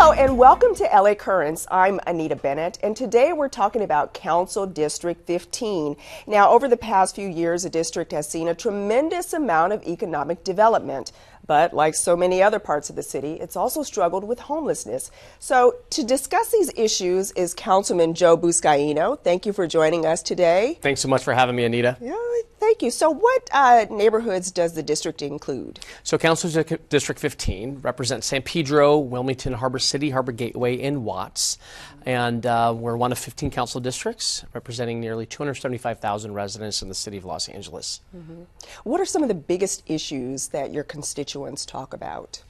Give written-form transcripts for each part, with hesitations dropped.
Hello and welcome to LA Currents. I'm Anita Bennett, and today we're talking about Council District 15. Now, over the past few years, the district has seen a tremendous amount of economic development. But like so many other parts of the city, it's also struggled with homelessness. So to discuss these issues is Councilman Joe Buscaino. Thank you for joining us today. Thanks so much for having me, Anita. Yeah, thank you. So what neighborhoods does the district include? So Council District 15 represents San Pedro, Wilmington, Harbor City, Harbor Gateway, and Watts. And we're one of 15 council districts representing nearly 275,000 residents in the city of Los Angeles. Mm-hmm. What are some of the biggest issues that your constituents talk about?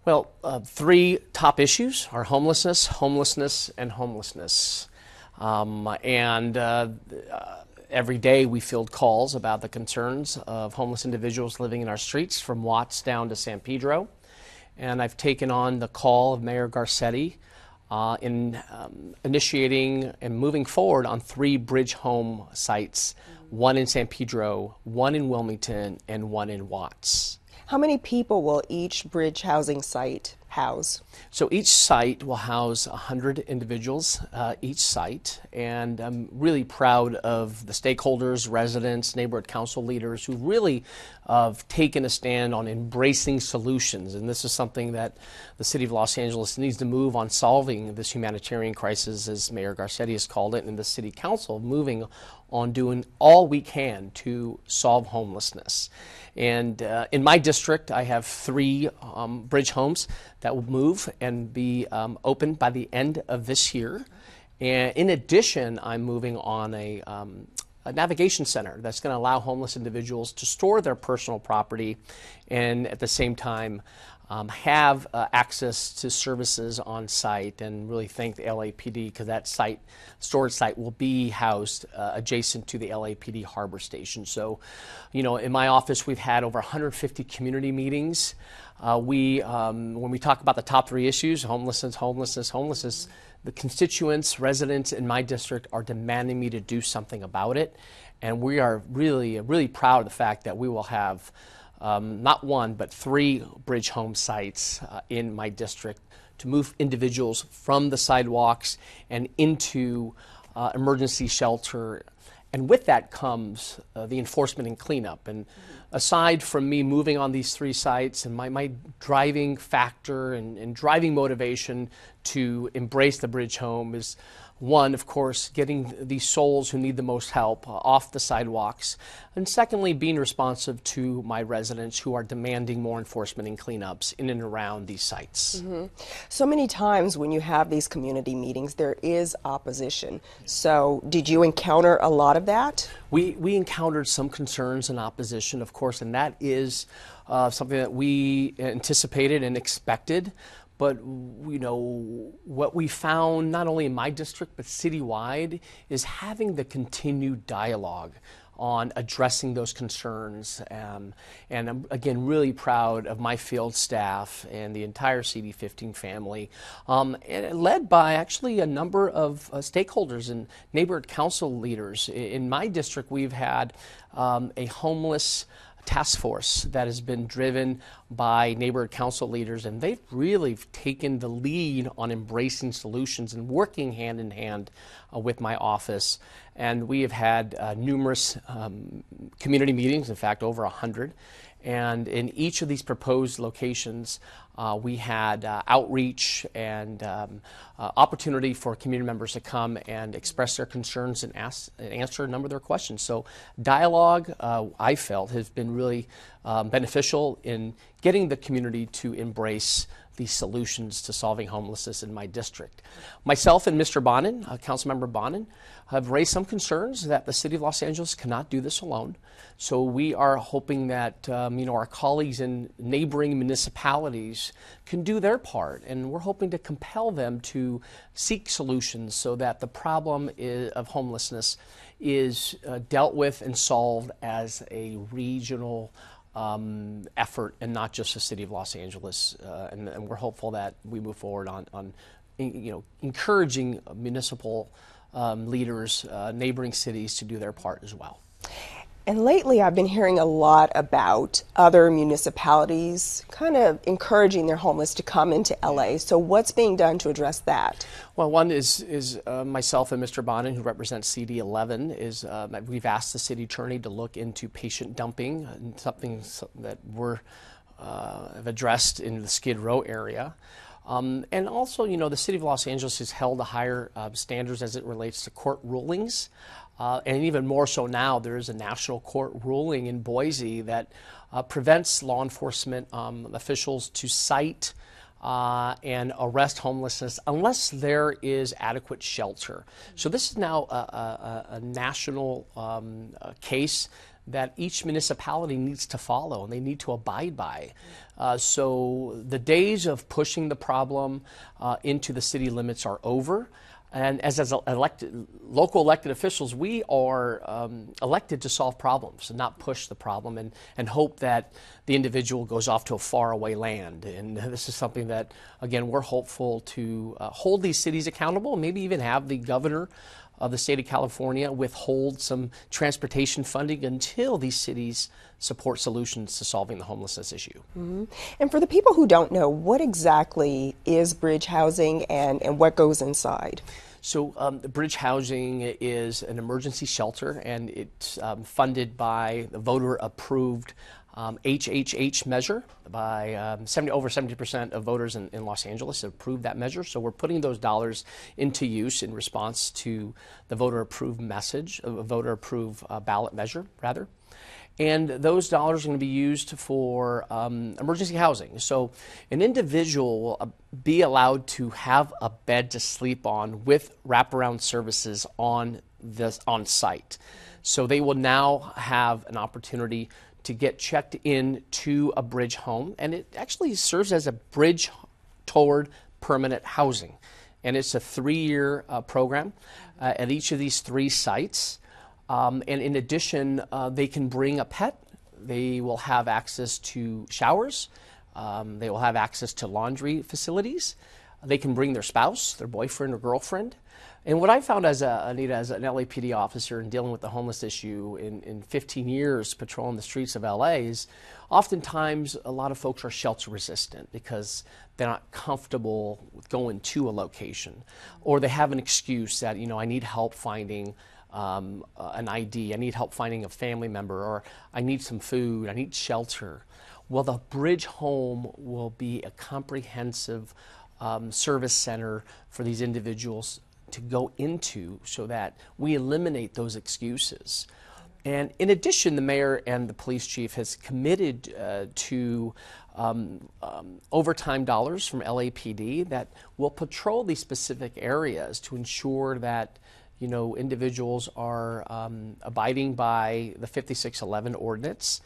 Well, three top issues are homelessness, and homelessness. Every day we field calls about the concerns of homeless individuals living in our streets from Watts down to San Pedro. And I've taken on the call of Mayor Garcetti in initiating and moving forward on 3 bridge home sites, one in San Pedro, one in Wilmington, and one in Watts. How many people will each bridge housing site house? So each site will house 100 individuals, each site, and I'm really proud of the stakeholders, residents, neighborhood council leaders who really have taken a stand on embracing solutions. And this is something that the city of Los Angeles needs to move on, solving this humanitarian crisis, as Mayor Garcetti has called it, and the city council moving on doing all we can to solve homelessness. And in my district, I have 3 bridge homes that will move and be open by the end of this year. And in addition, I'm moving on a navigation center that's going to allow homeless individuals to store their personal property and at the same time have access to services on site, and really thank the LAPD because that storage site will be housed adjacent to the LAPD Harbor Station. So, you know, in my office we've had over 150 community meetings. When we talk about the top 3 issues, homelessness, the constituents, residents in my district are demanding me to do something about it. And we are really proud of the fact that we will have not 1, but 3 bridge home sites in my district to move individuals from the sidewalks and into emergency shelter. And with that comes the enforcement and cleanup. And aside from me moving on these 3 sites and my driving factor and driving motivation to embrace the bridge home is, 1, of course, getting these souls who need the most help off the sidewalks, and secondly, being responsive to my residents who are demanding more enforcement and cleanups in and around these sites. Mm-hmm. So many times when you have these community meetings, there is opposition. So did you encounter a lot of that? We encountered some concerns and opposition, of course, and that is something that we anticipated and expected. But, you know, what we found not only in my district but citywide is having the continued dialogue on addressing those concerns. And I'm, again, really proud of my field staff and the entire CD15 family, and led by actually a number of stakeholders and neighborhood council leaders. In my district, we've had a homeless task force that has been driven by neighborhood council leaders, and they've really taken the lead on embracing solutions and working hand in hand with my office. And we have had numerous community meetings, in fact over 100, and in each of these proposed locations we had outreach and opportunity for community members to come and express their concerns and answer a number of their questions. So dialogue, I felt, has been really beneficial in getting the community to embrace these solutions to solving homelessness in my district. Myself and Mr. Bonin, Councilmember Bonin, have raised some concerns that the City of Los Angeles cannot do this alone. So we are hoping that our colleagues in neighboring municipalities can do their part, and we're hoping to compel them to seek solutions so that the problem of homelessness is dealt with and solved as a regional effort and not just the City of Los Angeles. And we're hopeful that we move forward on encouraging municipal leaders, neighboring cities to do their part as well. And lately, I've been hearing a lot about other municipalities kind of encouraging their homeless to come into LA. So what's being done to address that? Well, one is myself and Mr. Bonin, who represents CD11, we've asked the city attorney to look into patient dumping, and something that we're have addressed in the Skid Row area. And also, the city of Los Angeles has held higher standards as it relates to court rulings. And even more so now, there is a national court ruling in Boise that prevents law enforcement officials to cite and arrest homelessness unless there is adequate shelter. So this is now a national case that each municipality needs to follow and they need to abide by. So the days of pushing the problem into the city limits are over. And as local elected officials, we are elected to solve problems and not push the problem and hope that the individual goes off to a faraway land. And this is something that, again, we're hopeful to hold these cities accountable, and maybe even have the governor of the state of California withhold some transportation funding until these cities support solutions to solving the homelessness issue. Mm-hmm. And for the people who don't know, what exactly is bridge housing and what goes inside? So the bridge housing is an emergency shelter, and it's funded by the voter-approved HHH measure. By over 70% of voters in Los Angeles have approved that measure. So we're putting those dollars into use in response to the voter-approved ballot measure, rather. And those dollars are going to be used for emergency housing. So an individual will be allowed to have a bed to sleep on with wraparound services on site. So they will now have an opportunity to get checked in to a bridge home, and it actually serves as a bridge toward permanent housing. And it's a 3-year program at each of these 3 sites. And in addition, they can bring a pet. They will have access to showers. They will have access to laundry facilities. They can bring their spouse, their boyfriend or girlfriend. And what I found Anita, as an LAPD officer and dealing with the homeless issue in 15 years patrolling the streets of LA, is oftentimes a lot of folks are shelter resistant because they're not comfortable with going to a location, or they have an excuse that, I need help finding an ID, I need help finding a family member, or I need some food, I need shelter. Well, the Bridge Home will be a comprehensive service center for these individuals to go into so that we eliminate those excuses. And in addition, the mayor and the police chief has committed to overtime dollars from LAPD that will patrol these specific areas to ensure that individuals are abiding by the 5611 ordinance.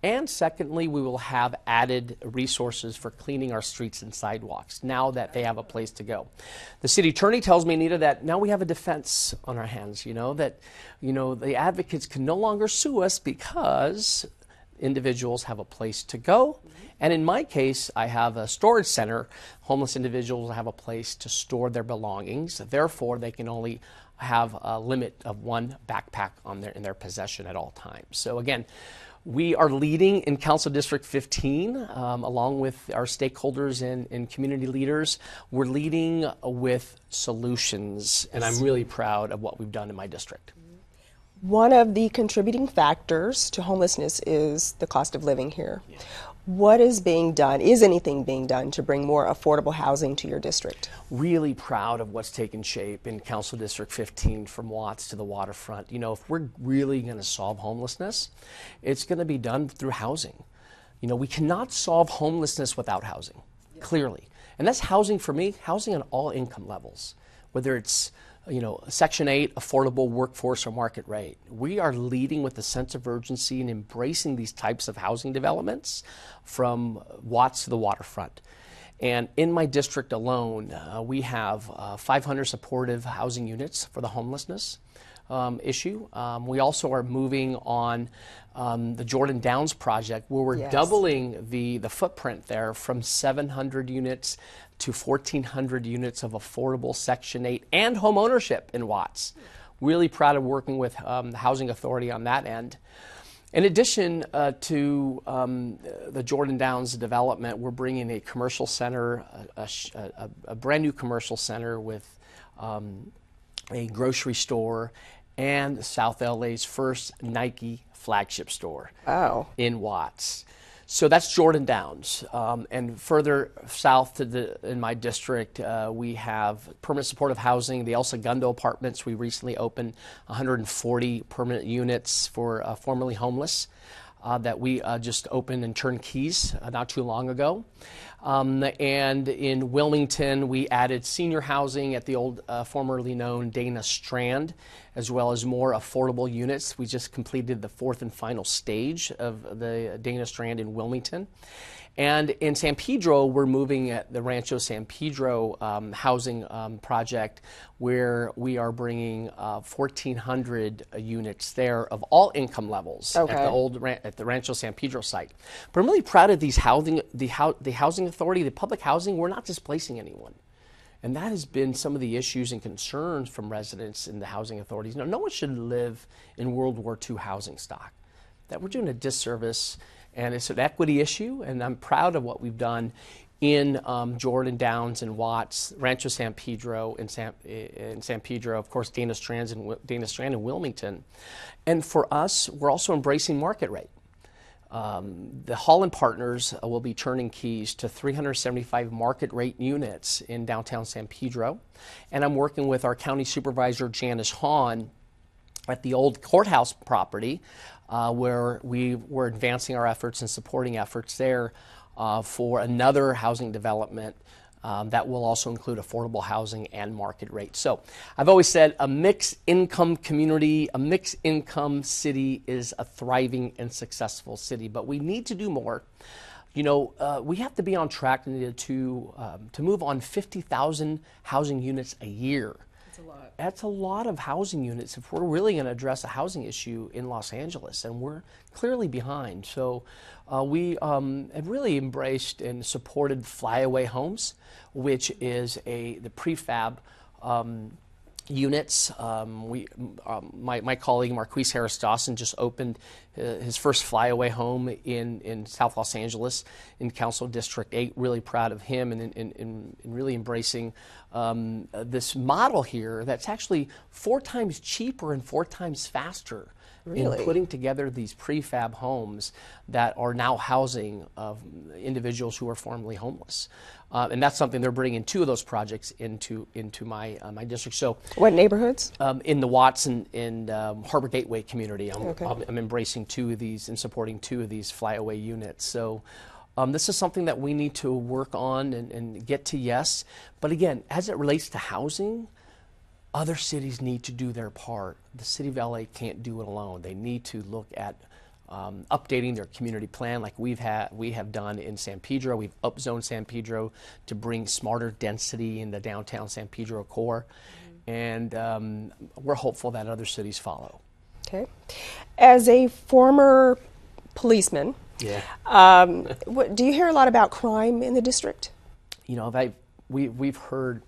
And secondly, we will have added resources for cleaning our streets and sidewalks now that they have a place to go. The city attorney tells me, Anita, that now we have a defense on our hands, that the advocates can no longer sue us because individuals have a place to go. And in my case, I have a storage center. Homeless individuals have a place to store their belongings. Therefore, they can only have a limit of 1 backpack in their possession at all times. So again, we are leading in Council District 15, along with our stakeholders and community leaders. We're leading with solutions, and I'm really proud of what we've done in my district. One of the contributing factors to homelessness is the cost of living here. Yeah. What is being done? Is anything being done to bring more affordable housing to your district? Really proud of what's taken shape in Council District 15 from Watts to the waterfront. If we're really going to solve homelessness, it's going to be done through housing. We cannot solve homelessness without housing, clearly. And that's housing for me, housing on all income levels, whether it's Section 8, affordable, workforce, or market rate. We are leading with a sense of urgency and embracing these types of housing developments from Watts to the waterfront. And in my district alone, we have 500 supportive housing units for the homelessness issue. We also are moving on the Jordan Downs project, where we're doubling the footprint there from 700 units to 1,400 units of affordable Section 8 and home ownership in Watts. Really proud of working with the Housing Authority on that end. In addition to the Jordan Downs development, we're bringing a commercial center, a brand new commercial center with a grocery store and South LA's first Nike flagship store. Wow. In Watts. So that's Jordan Downs. And further south in my district, we have permanent supportive housing, the El Segundo apartments. We recently opened 140 permanent units for formerly homeless that we just opened and turned keys not too long ago. And in Wilmington, we added senior housing at the old formerly known Dana Strand, as well as more affordable units. We just completed the fourth and final stage of the Dana Strand in Wilmington. And in San Pedro, we're moving at the Rancho San Pedro housing project, where we are bringing 1,400 units there of all income levels at the Rancho San Pedro site. But I'm really proud of these housing, the housing authority, the public housing. We're not displacing anyone. And that has been some of the issues and concerns from residents in the housing authorities. No one should live in World War II housing stock. That we're doing a disservice, and it's an equity issue, and I'm proud of what we've done in Jordan Downs and Watts, Rancho San Pedro in San Pedro, of course, Dana Strand in Wilmington. And for us, we're also embracing market rate. The Holland Partners will be turning keys to 375 market rate units in downtown San Pedro. And I'm working with our county supervisor, Janice Hahn, at the old courthouse property, where we were advancing our efforts and supporting efforts there for another housing development that will also include affordable housing and market rate. So I've always said a mixed income community, a mixed income city is a thriving and successful city, but we need to do more. You know, we have to be on track to move on 50,000 housing units a year. That's a lot of housing units if we're really going to address a housing issue in Los Angeles, and we're clearly behind. So we have really embraced and supported flyaway homes, which is the prefab units. My colleague Marquise Harris Dawson just opened his first flyaway home in South Los Angeles in Council District 8. Really proud of him and really embracing this model here that's actually 4 times cheaper and 4 times faster. Really? In putting together these prefab homes that are now housing of individuals who are formerly homeless. And that's something they're bringing 2 of those projects into my district. So, what neighborhoods? In the Watts and Harbor Gateway community. I'm embracing 2 of these and supporting 2 of these flyaway units. So this is something that we need to work on and get to yes. But again, as it relates to housing, other cities need to do their part. The city of LA can't do it alone. They need to look at updating their community plan like we have done in San Pedro. We've upzoned San Pedro to bring smarter density in the downtown San Pedro core. And we're hopeful that other cities follow. Okay. As a former policeman, yeah. Do you hear a lot about crime in the district? You know, we've heard,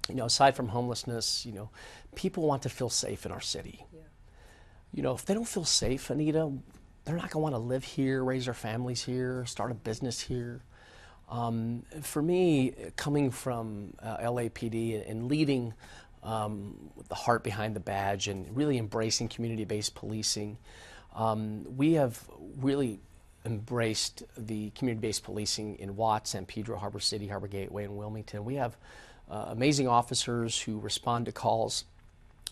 you know, aside from homelessness, you know, people want to feel safe in our city. Yeah. You know, if they don't feel safe, Anita, they're not going to want to live here, raise their families here, start a business here. For me, coming from LAPD and leading the heart behind the badge and really embracing community-based policing, we have really embraced the community-based policing in Watts, San Pedro, Harbor City, Harbor Gateway, and Wilmington. We have amazing officers who respond to calls.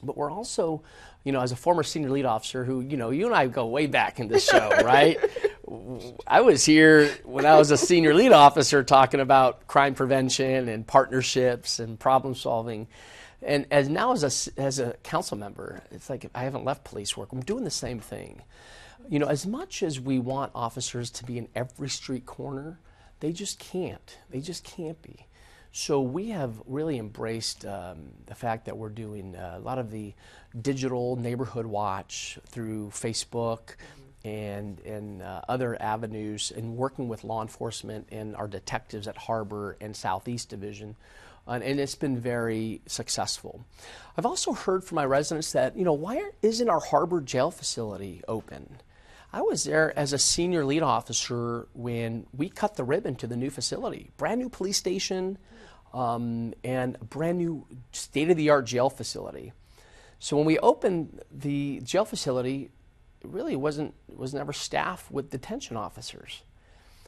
But we're also, you know, as a former senior lead officer who, you know, you and I go way back in this show, right? I was here when I was a senior lead officer talking about crime prevention and partnerships and problem solving. And as a council member, it's like I haven't left police work. I'm doing the same thing. You know, as much as we want officers to be in every street corner, they just can't. They just can't be. So we have really embraced the fact that we're doing a lot of the digital neighborhood watch through Facebook and other avenues, and working with law enforcement and our detectives at Harbor and Southeast Division. And it's been very successful. I've also heard from my residents that, you know, why isn't our Harbor jail facility open? I was there as a senior lead officer when we cut the ribbon to the new facility, brand new police station, and a brand new state-of-the-art jail facility. So when we opened the jail facility, it really was never staffed with detention officers.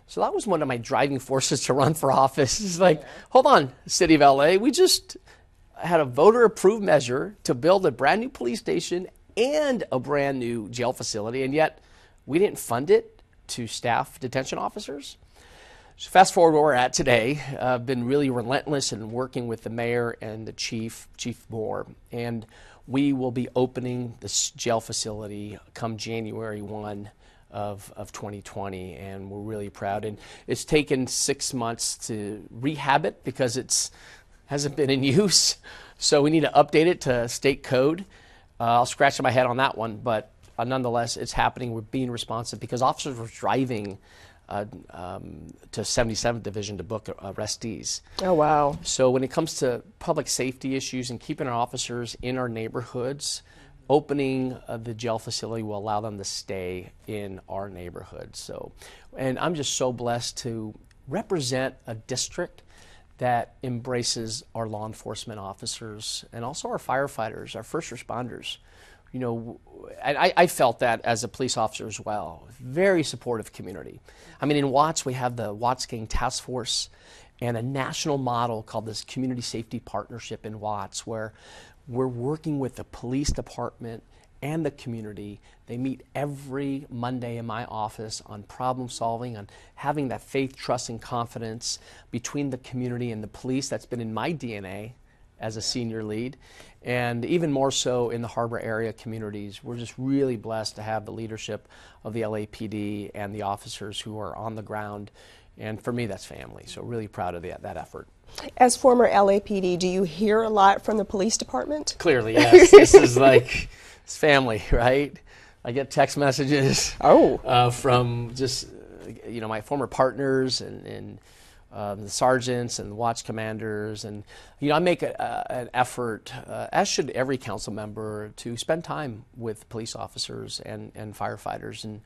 So that was one of my driving forces to run for office. It's like, hold on, City of LA, we just had a voter-approved measure to build a brand new police station and a brand new jail facility, and yet we didn't fund it to staff detention officers. So fast forward where we're at today. I've been really relentless in working with the mayor and the Chief Moore, and we will be opening this jail facility come January 1 of 2020, and we're really proud. And it's taken 6 months to rehab it because it hasn't been in use, so we need to update it to state code. I'll scratch my head on that one, but nonetheless, it's happening. We're being responsive because officers were driving to 77th Division to book arrestees. Oh, wow. So when it comes to public safety issues and keeping our officers in our neighborhoods, opening the jail facility will allow them to stay in our neighborhoods. So, and I'm just so blessed to represent a district that embraces our law enforcement officers and also our firefighters, our first responders. You know, I felt that as a police officer as well. Very supportive community. I mean, in Watts, we have the Watts Gang Task Force and a national model called this Community Safety Partnership in Watts, where we're working with the police department and the community. They meet every Monday in my office on problem solving, on having that faith, trust, and confidence between the community and the police. That's been in my DNA as a senior lead, and even more so in the harbor area communities. We're just really blessed to have the leadership of the LAPD and the officers who are on the ground, and for me that's family, so really proud of that effort. As former LAPD, do you hear a lot from the police department? Clearly, yes. This is like, it's family, right? I get text messages from just, you know, my former partners and the sergeants and the watch commanders, and you know, I make an effort, as should every council member, to spend time with police officers and firefighters, and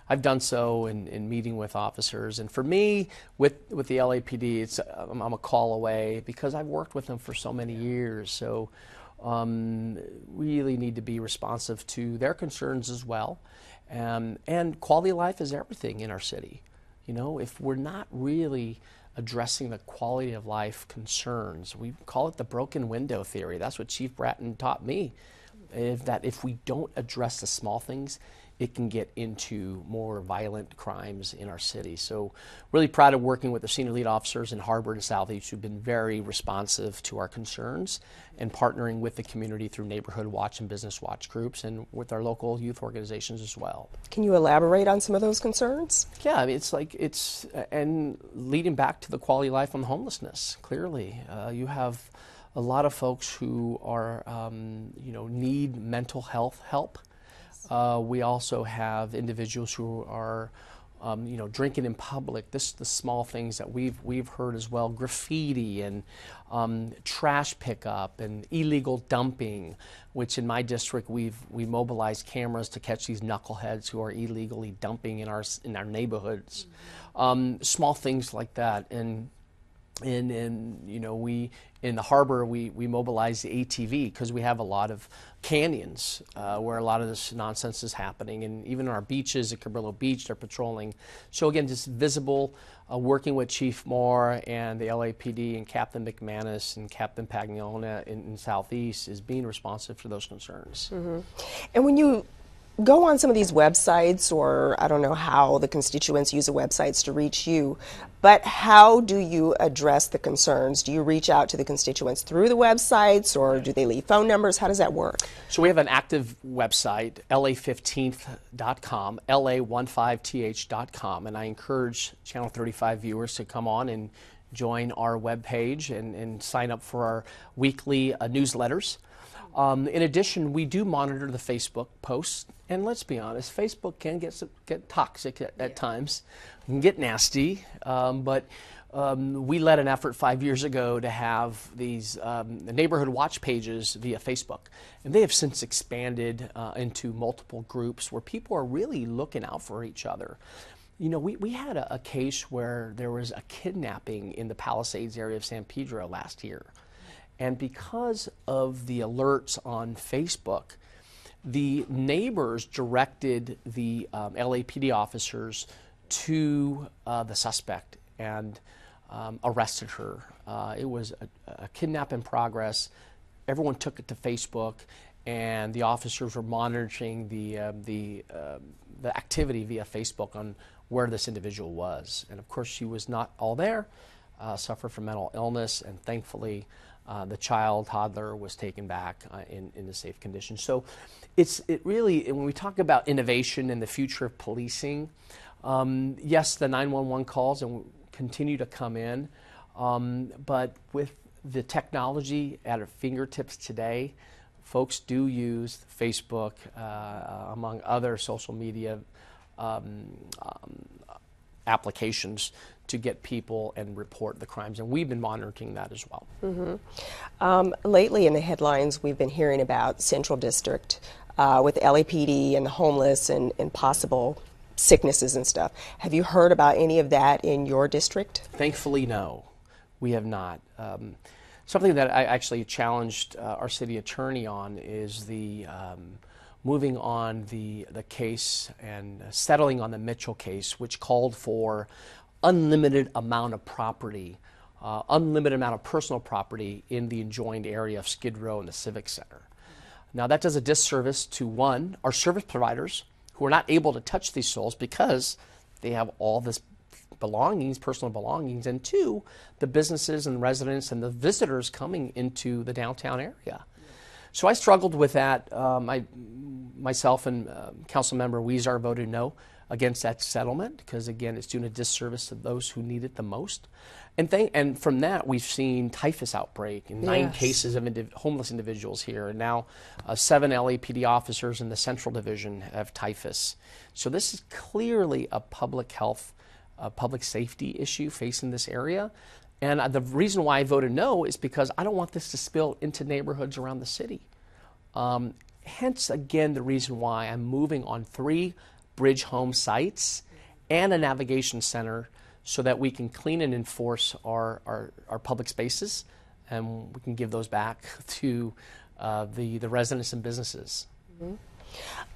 I've done so in meeting with officers. And for me, with the LAPD, I'm a call away because I've worked with them for so many years. So really need to be responsive to their concerns as well. And quality of life is everything in our city. You know, if we're not really addressing the quality of life concerns, we call it the broken window theory. That's what Chief Bratton taught me, that if we don't address the small things, it can get into more violent crimes in our city. So really proud of working with the senior lead officers in Harbor and Southeast who've been very responsive to our concerns and partnering with the community through neighborhood watch and business watch groups and with our local youth organizations as well. Can you elaborate on some of those concerns? Yeah, I mean, and leading back to the quality of life on homelessness, clearly. You have a lot of folks who are, you know, need mental health help. We also have individuals who are, you know, drinking in public. The small things that we've heard as well: graffiti and trash pickup and illegal dumping. Which in my district we mobilized cameras to catch these knuckleheads who are illegally dumping in our neighborhoods. Small things like that, and you know, we in the harbor we mobilize the ATV because we have a lot of canyons where a lot of this nonsense is happening, and even our beaches at Cabrillo Beach they're patrolling. So again, just visible, working with Chief Moore and the LAPD and Captain McManus and Captain Pagnona in Southeast is being responsive to those concerns. Mm-hmm. And when you go on some of these websites, or I don't know how the constituents use the websites to reach you, but how do you address the concerns? Do you reach out to the constituents through the websites, or do they leave phone numbers? How does that work? So we have an active website, la15th.com, la15th.com, and I encourage Channel 35 viewers to come on and join our webpage and sign up for our weekly newsletters. In addition, we do monitor the Facebook posts, and let's be honest, Facebook can get toxic at times, can get nasty, but we led an effort 5 years ago to have these neighborhood watch pages via Facebook. And they have since expanded into multiple groups where people are really looking out for each other. You know, we had a case where there was a kidnapping in the Palisades area of San Pedro last year. And because of the alerts on Facebook, the neighbors directed the LAPD officers to the suspect and arrested her. It was a kidnap in progress. Everyone took it to Facebook, and the officers were monitoring the activity via Facebook on where this individual was. And of course, she was not all there, suffered from mental illness, and thankfully the toddler was taken back in a safe condition. So it really, when we talk about innovation and the future of policing, yes, the 911 calls and continue to come in, but with the technology at our fingertips today, folks do use Facebook, among other social media applications to get people and report the crimes, and we've been monitoring that as well. Mm-hmm. Lately in the headlines, we've been hearing about Central District with LAPD and the homeless and possible sicknesses and stuff. Have you heard about any of that in your district? Thankfully, no, we have not. Something that I actually challenged our city attorney on is the moving on the case and settling on the Mitchell case, which called for unlimited amount of property, unlimited amount of personal property in the adjoined area of Skid Row and the Civic Center. Now that does a disservice to, one, our service providers who are not able to touch these souls because they have all this belongings, personal belongings, and two, the businesses and residents and the visitors coming into the downtown area. So I struggled with that. Myself and Councilmember Weezer voted no against that settlement because, again, it's doing a disservice to those who need it the most. And from that, we've seen typhus outbreak in 9 cases of homeless individuals here, and now 7 LAPD officers in the Central Division have typhus. So this is clearly a public health, public safety issue facing this area. And the reason why I voted no is because I don't want this to spill into neighborhoods around the city. Hence, again, the reason why I'm moving on 3 bridge home sites and a navigation center so that we can clean and enforce our public spaces, and we can give those back to the residents and businesses. Mm-hmm.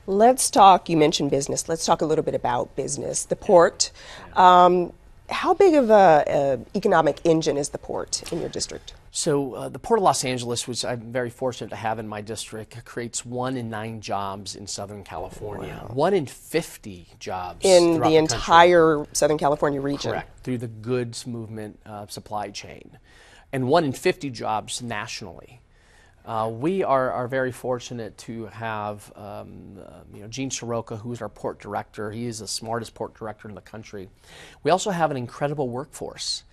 Let's talk, you mentioned business, let's talk a little bit about business. The port, how big of an economic engine is the port in your district? So the Port of Los Angeles, which I'm very fortunate to have in my district, creates 1 in 9 jobs in Southern California. Wow. 1 in 50 jobs in the entire Southern California region. Correct, through the goods movement supply chain, and 1 in 50 jobs nationally. We are very fortunate to have Gene Soroka, who's our port director. He is the smartest port director in the country. We also have an incredible workforce.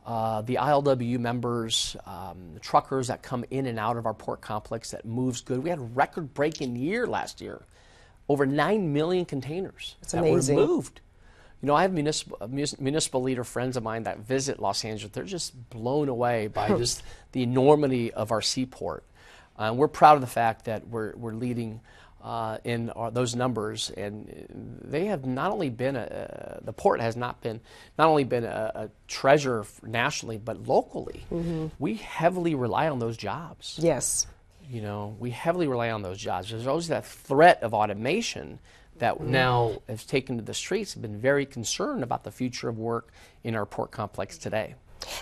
The ILWU members, the truckers that come in and out of our port complex that moves goods. We had a record-breaking year last year. Over 9 million containers that were moved. You know, I have municipal leader friends of mine that visit Los Angeles. They're just blown away by just the enormity of our seaport. We're proud of the fact that we're leading in those numbers, and they have not only been the port has not only been a treasure nationally, but locally. Mm-hmm. We heavily rely on those jobs. Yes. You know, we heavily rely on those jobs. There's always that threat of automation that now has taken to the streets and been very concerned about the future of work in our port complex today.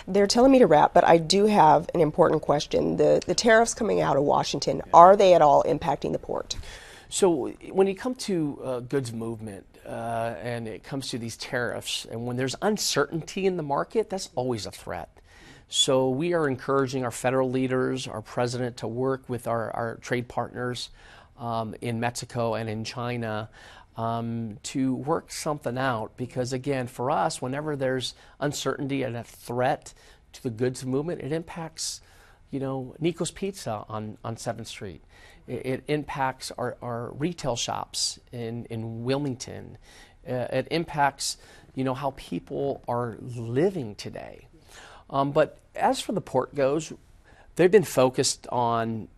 They're telling me to wrap, but I do have an important question. The tariffs coming out of Washington, are they at all impacting the port? So when you come to goods movement and it comes to these tariffs, and when there's uncertainty in the market, that's always a threat. So we are encouraging our federal leaders, our president, to work with our trade partners in Mexico and in China to work something out, because again, for us, whenever there's uncertainty and a threat to the goods movement, it impacts, Nico's Pizza on 7th Street. It impacts our retail shops in Wilmington. It impacts, how people are living today. But as for the port goes, they've been focused on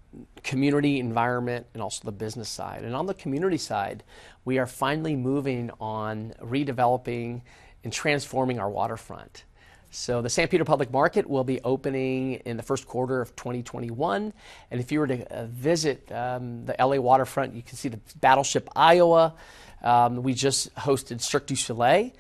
community environment and also the business side. And on the community side, we are finally moving on redeveloping and transforming our waterfront. So the San Pedro Public Market will be opening in the first quarter of 2021. And if you were to visit the LA waterfront, you can see the Battleship Iowa. We just hosted Cirque du Soleil.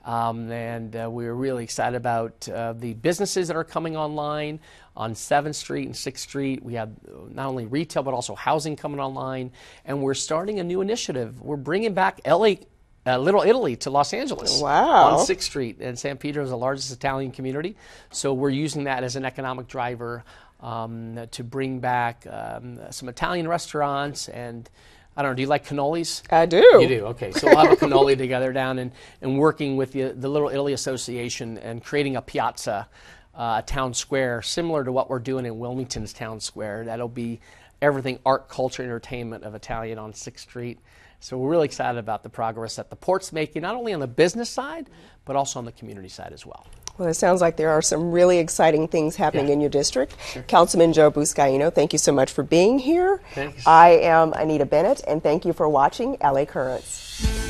And we're really excited about the businesses that are coming online on 7th Street and 6th Street. We have not only retail, but also housing coming online. And we're starting a new initiative. We're bringing back Little Italy to Los Angeles. Wow. On 6th Street. And San Pedro is the largest Italian community. So we're using that as an economic driver to bring back some Italian restaurants. And I don't know, do you like cannolis? I do. You do, okay. So we'll have a cannoli together down and working with the Little Italy Association and creating a piazza, town square, similar to what we're doing in Wilmington's town square. That'll be everything art, culture, entertainment of Italian on 6th Street. So we're really excited about the progress that the port's making, not only on the business side, but also on the community side as well. Well, it sounds like there are some really exciting things happening in your district. Sure. Councilman Joe Buscaino, thank you so much for being here. Thanks. I am Anita Bennett, and thank you for watching LA Currents.